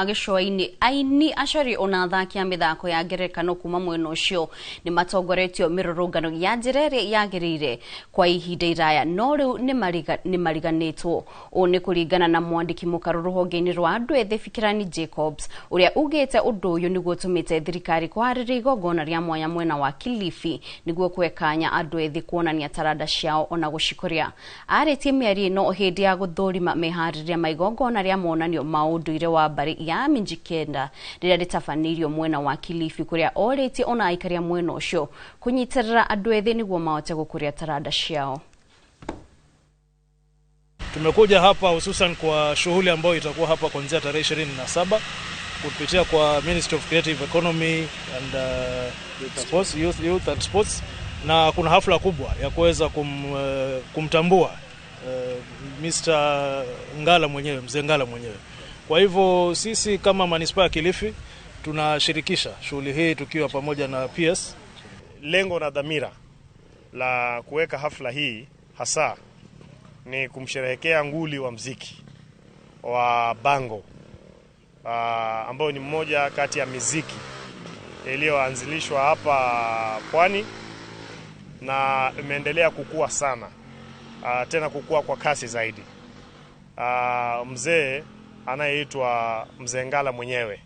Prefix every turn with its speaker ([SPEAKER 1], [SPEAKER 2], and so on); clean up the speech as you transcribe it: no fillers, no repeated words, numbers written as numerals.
[SPEAKER 1] Agishoini aini ashari ona athaki a mithako ya ngerekano kuma mwena ucio ni matongoretio mirurungano ya njirere yagirire kwa ihinda iraya no riu ni mariganitwo o ni kuringana na mwandiki mukaru ruhonge-ini rwa andu ethĩ Fikirani Jacobs uria ugite undu uyu niguo tumite thirikari kwariria igongona ria mwanya mwena wa Kilifi niguo kwekanya andu ethĩ kuonania taranda ciao ona gucikoria aritie mieri no hindi ya guthurima mehariria maigongona ria monanio maunduire wa bari ya Minjikenda rĩrĩa rĩtabanirio mwena wa Kilifi kuria orĩtie ona aikaria mwena ucio kunyitirira andu ethĩ niguo mahote gukuria taranda ciao.
[SPEAKER 2] Tumekuja hapa hususan kwa shughuli ambayo itakuwa hapa kuanzia tarehe 27 kupitia kwa Ministry of Creative Economy and Sports, Youth and Sports, na kuna hafla kubwa ya kuweza kumtambua Mr. Ngala mwenyewe, Mzee Ngala mwenyewe. Kwa hivyo sisi kama manispaa ya Kilifi tunashirikisha shughuli hii tukiwa pamoja na PS.
[SPEAKER 3] Lengo na dhamira la kuweka hafla hii hasa ni kumsherehekea nguli wa mziki wa bango ambao ni mmoja kati ya miziki iliyoanzilishwa hapa Pwani na imeendelea kukua sana, tena kukua kwa kasi zaidi. Mzee anayeitwa Mzee Ngala mwenyewe